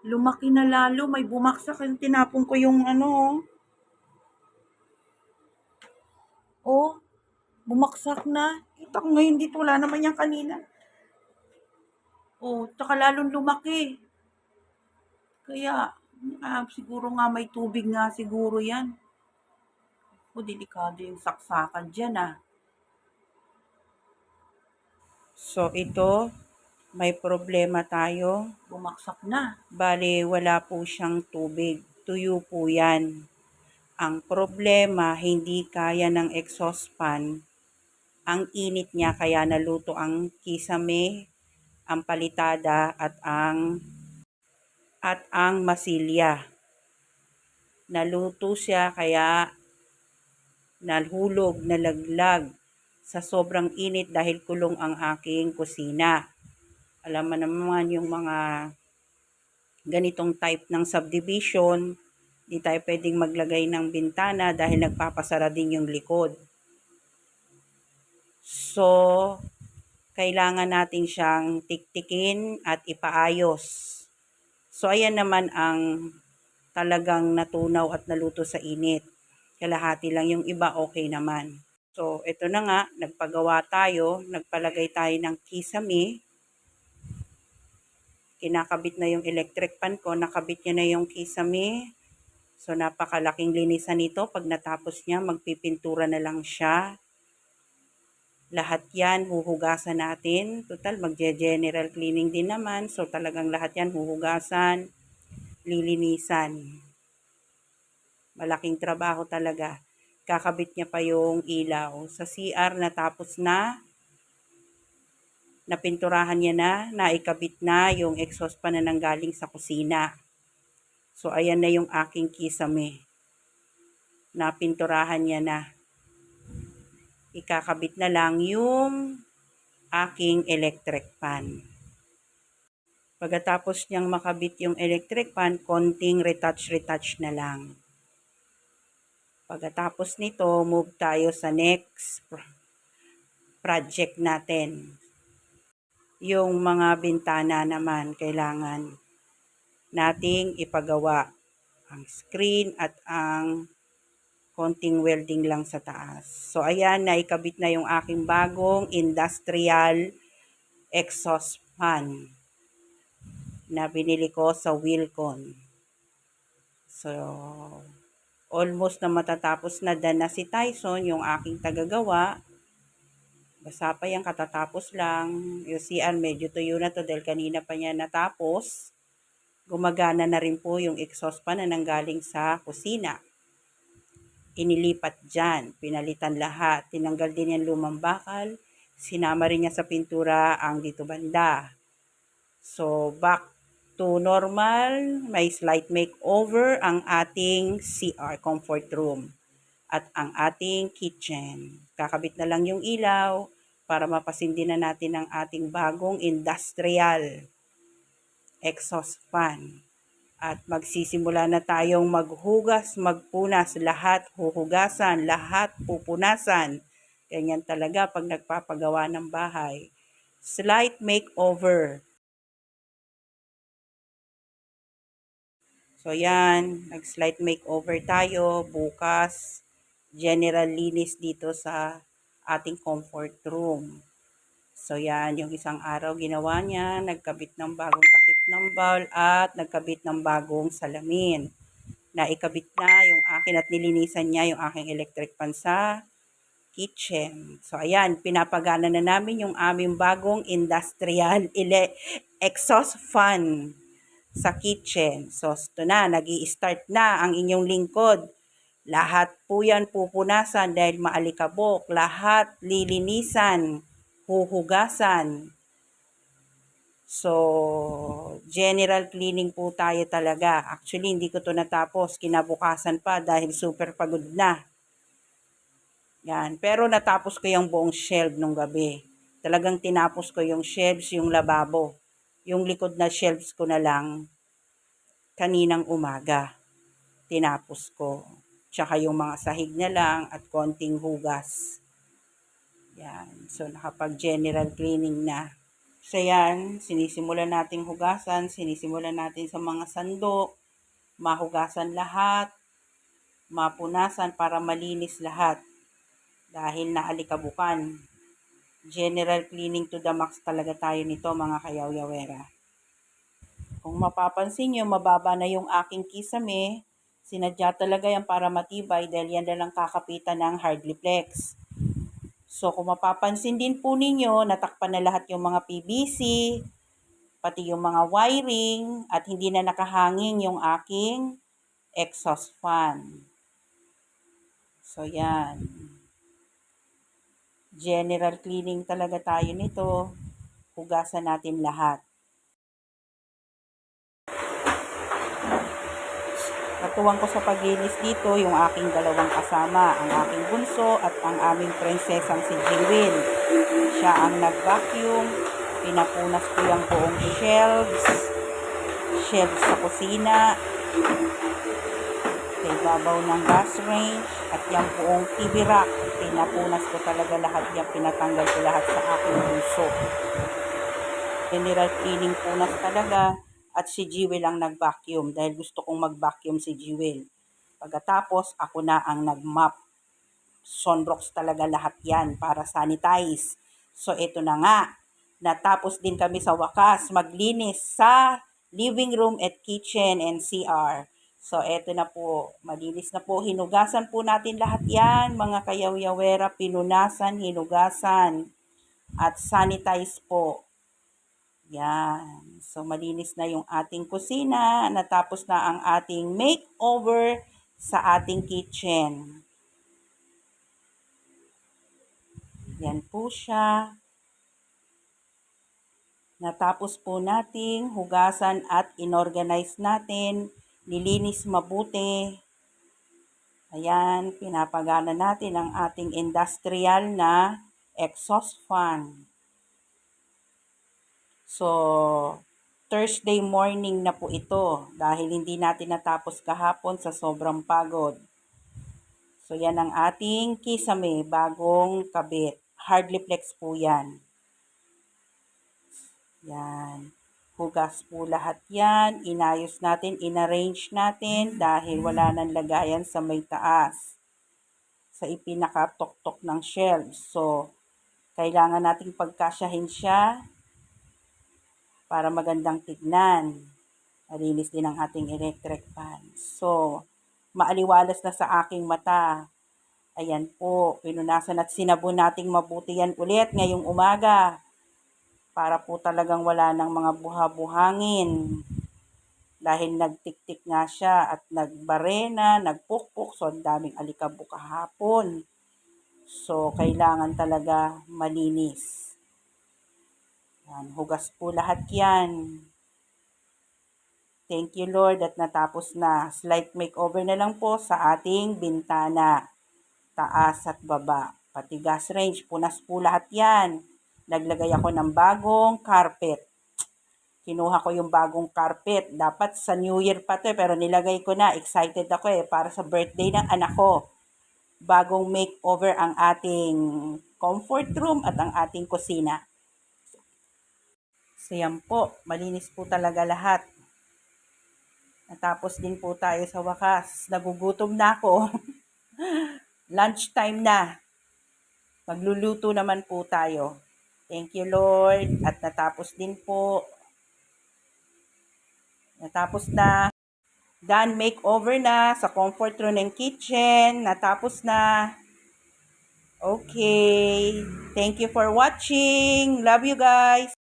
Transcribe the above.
Lumaki na lalo, may bumaksak yung tinapon ko yung oh, bumaksak na. Kita ko ngayon dito, wala naman yan kanina. Oh, tsaka lalong lumaki. Kaya, siguro nga may tubig nga siguro yan. O, delikado yung saksakan dyan So, ito, may problema tayo. Bumaksak na. Bale, wala po siyang tubig. Tuyo po yan. Ang problema, hindi kaya ng exhaust fan. Ang init niya kaya naluto ang kisame, ang palitada at ang masilya. Naluto siya kaya nalhulog, nalaglag sa sobrang init dahil kulong ang aking kusina. Alam mo naman yung mga ganitong type ng subdivision, di tayo pwedeng maglagay ng bintana dahil nagpapasara din yung likod. So, kailangan natin siyang tiktikin at ipaayos. So, ayan naman ang talagang natunaw at naluto sa init. Kalahati lang, yung iba okay naman. So, ito na nga, nagpagawa tayo, nagpalagay tayo ng kisame. Kinakabit na yung electric pan ko, nakabit niya na yung kisame. So, napakalaking linisan nito. Pag natapos niya, magpipintura na lang siya. Lahat yan, huhugasan natin. Total, magje-general cleaning din naman. So, talagang lahat yan, huhugasan, lilinisan. Malaking trabaho talaga. Kakabit niya pa yung ilaw. Sa CR, natapos na. Napinturahan niya na, naikabit na yung exhaust pan na nanggaling sa kusina. So, ayan na yung aking kisame. Napinturahan niya na. Ikakabit na lang yung aking electric fan. Pagkatapos niyang makabit yung electric fan, konting retouch na lang. Pagkatapos nito, move tayo sa next project natin. Yung mga bintana naman, kailangan nating ipagawa ang screen at ang konting welding lang sa taas. So, ayan, naikabit na yung aking bagong industrial exhaust fan na binili ko sa Wilcon. So, almost na matatapos na na si Tyson, yung aking tagagawa. Basta pa yan, katatapos lang. Yung CR, medyo tuyo na to dahil kanina pa niya natapos. Gumagana na rin po yung exhaust fan na nanggaling sa kusina. Inilipat dyan, pinalitan lahat. Tinanggal din yung lumang bakal. Sinama rin niya sa pintura ang dito banda. So, back to normal, may slight makeover ang ating CR, comfort room, at ang ating kitchen. Kakabit na lang yung ilaw para mapasindi na natin ang ating bagong industrial exhaust fan. At magsisimula na tayong maghugas, magpunas, lahat huhugasan, lahat pupunasan. Ganyan talaga pag nagpapagawa ng bahay. Slight makeover. So yan, nag-slight makeover tayo. Bukas, general linis dito sa ating comfort room. So yan, yung isang araw ginawa niya, nagkabit ng bagong takip ng bowl at nagkabit ng bagong salamin. Naikabit na yung akin at nilinisan niya yung aking electric pan sa kitchen. So ayan, pinapagana na namin yung aming bagong industrial exhaust fan sa kitchen. So ito na, nag-i-start na ang inyong lingkod. Lahat po yan pupunasan dahil maalikabok. Lahat lilinisan, huhugasan. So, general cleaning po tayo talaga. Actually, hindi ko to natapos. Kinabukasan pa dahil super pagod na. Yan. Pero natapos ko yung buong shelf nung gabi. Talagang tinapos ko yung shelves, yung lababo. Yung likod na shelves ko na lang kaninang umaga. Tinapos ko. Tsaka yung mga sahig na lang at konting hugas. Yan. So, nakapag-general cleaning na. So yan, sinisimulan nating hugasan, sinisimulan natin sa mga sandok, mahugasan lahat, mapunasan para malinis lahat. Dahil naalikabukan. General cleaning to the max talaga tayo nito mga kayaw-yawera. Kung mapapansin nyo, mababa na yung aking kisame. Sinadya talaga yan para matibay dahil yan na lang kakapitan ng hardly flex. So kung mapapansin din po ninyo, natakpan na lahat yung mga PVC, pati yung mga wiring, at hindi na nakahanging yung aking exhaust fan. So yan. General cleaning talaga tayo nito. Hugasan natin lahat. Natuwang ko sa paglinis dito yung aking dalawang kasama, ang aking bunso at ang aming prinsesang si Jewel. Siya ang nag-vacuum, pinapunas ko yung buong shelves sa kusina, sa ibabaw ng gas range, at yung buong TV rack, pinapunas ko talaga lahat yan, pinatanggal ko lahat sa aking bunso. General cleaning punas talaga. At si Jewel ang nag-vacuum dahil gusto kong mag-vacuum si Jewel. Pagkatapos, ako na ang nag-mop. Sunrocks talaga lahat yan para sanitize. So, ito na nga. Natapos din kami sa wakas maglinis sa living room at kitchen and CR. So, ito na po. Malinis na po. Hinugasan po natin lahat yan. Mga kayaw-yawera, pinunasan, hinugasan, at sanitize po. Yan. So, malinis na yung ating kusina. Natapos na ang ating makeover sa ating kitchen. Yan po siya. Natapos po nating hugasan at inorganize natin. Nilinis mabuti. Ayan, pinapagana natin ang ating industrial na exhaust fan. So, Thursday morning na po ito dahil hindi natin natapos kahapon sa sobrang pagod. So, yan ang ating kisame, bagong kabit. Hardly flex po yan. Yan. Hugas po lahat yan. Inayos natin, inarrange natin dahil wala nang lagayan sa may taas. Sa ipinakatok-tok ng shelves. So, kailangan nating pagkasyahin siya para magandang tignan. Malinis din ang ating electric fan. So, maaliwalas na sa aking mata. Ayan po, pinunasan at sinabon nating mabuti yan ulit ngayong umaga. Para po talagang wala ng mga buha-buhangin. Dahil nagtiktik nga siya at nagbarena, nagpukpuk. So, ang daming alikabok kahapon. So, kailangan talaga malinis. Yan, hugas po lahat yan. Thank you Lord at natapos na. Slight makeover na lang po sa ating bintana. Taas at baba. Pati gas range, punas po lahat yan. Naglagay ako ng bagong carpet. Kinuha ko yung bagong carpet. Dapat sa New Year pa to pero nilagay ko na. Excited ako para sa birthday ng anak ko. Bagong makeover ang ating comfort room at ang ating kusina. So yan po, malinis po talaga lahat. Natapos din po tayo sa wakas. Nagugutom na ako. Lunchtime na. Magluluto naman po tayo. Thank you Lord. At natapos din po. Natapos na. Done makeover na sa comfort room and kitchen. Natapos na. Okay. Thank you for watching. Love you guys.